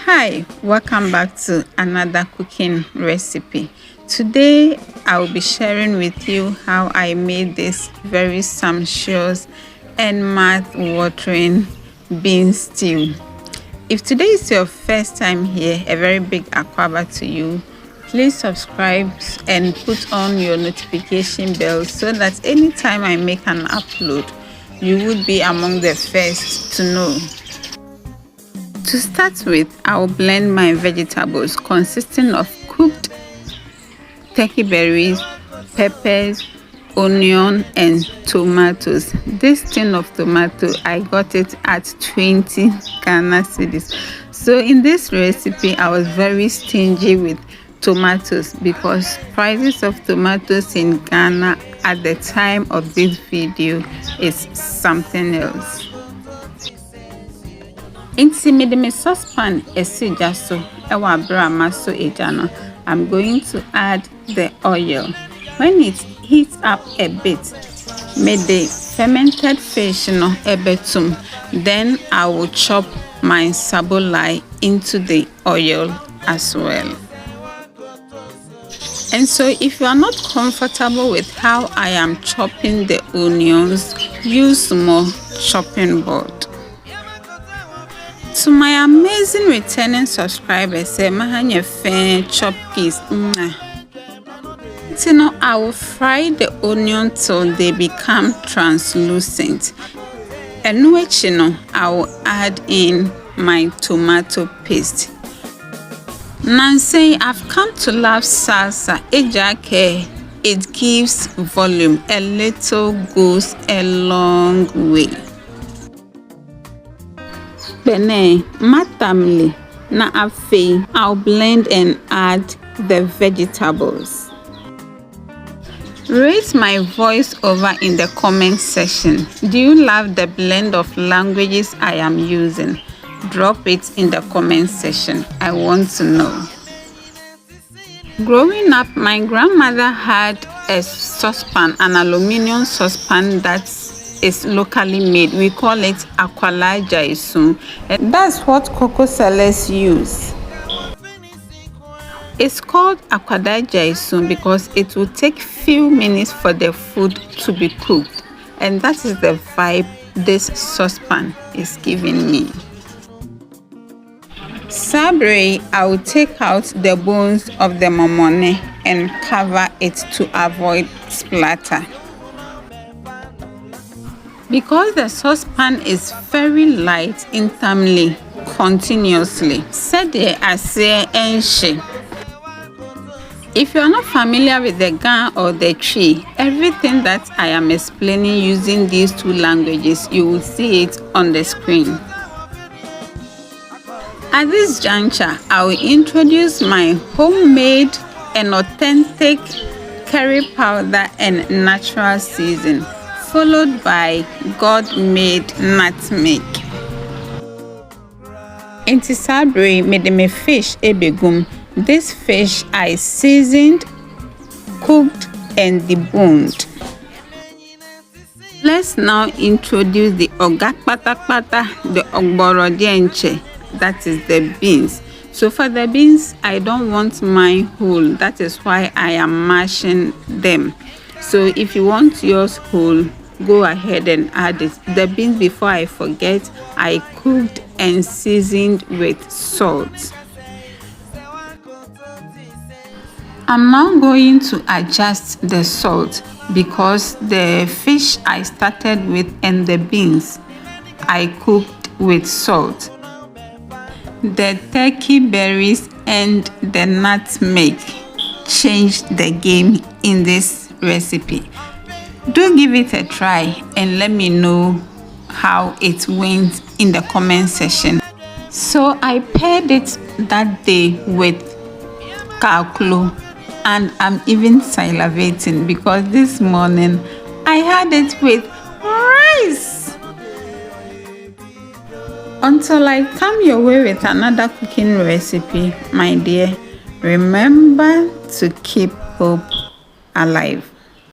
Hi, welcome back to another cooking recipe. Today I will be sharing with you how I made this very sumptuous and mouth-watering bean stew. If today is your first time here, a very big akwaba to you. Please subscribe and put on your notification bell so that anytime I make an upload, you would be among the first to know. To start with, I'll blend my vegetables consisting of cooked turkey berries, peppers, onion, and tomatoes. This tin of tomato, I got it at 20 Ghana cedis. So in this recipe, I was very stingy with tomatoes because prices of tomatoes in Ghana at the time of this video is something else. Inti mede me saucepan esi gya so ewa brama so eja no. I'm going to add the oil. When it heats up a bit, mede fermented fish no ebetum. Then I will chop my sabolai into the oil as well. And so if you are not comfortable with how I am chopping the onions, use more chopping board. To my amazing returning subscribers, say mahanya fan chop piece. So now I will fry the onion till they become translucent. And which I will add in my tomato paste. Now say I've come to love salsa. It gives volume. A little goes a long way. Bene matamli na afe, I'll blend and add the vegetables. Raise my voice over in the comment section. Do you love the blend of languages I am using? Drop it in the comment section. I want to know. Growing up, my grandmother had a saucepan, an aluminum saucepan that is locally made. We call it akwala jaisun. That's what cocoa sellers use. It's called akwala jaisun because it will take few minutes for the food to be cooked, and that is the vibe this saucepan is giving me. Sabre, I will take out the bones of the momone and cover it to avoid splatter. Because the saucepan is very light internally, continuously. If you are not familiar with the Ga or the tree, everything that I am explaining using these two languages, you will see it on the screen. At this juncture, I will introduce my homemade and authentic curry powder and natural season, followed by God-made nutmeg. Inti sabre made me fish ebegum. This fish I seasoned, cooked, and deboned. Let's now introduce the ogakpatakpata, the ogborodienche, that is the beans. So for the beans, I don't want mine whole. That is why I am mashing them. So if you want yours whole, go ahead and add it. The beans, before I forget, I cooked and seasoned with salt. I'm now going to adjust the salt because the fish I started with and the beans I cooked with salt. The turkey berries and the nutmeg changed the game in this recipe. Do give it a try and let me know how it went in the comment section. So I paired it that day with kalklo, and I'm even salivating because this morning I had it with rice. Until I come your way with another cooking recipe, my dear, remember to keep hope alive.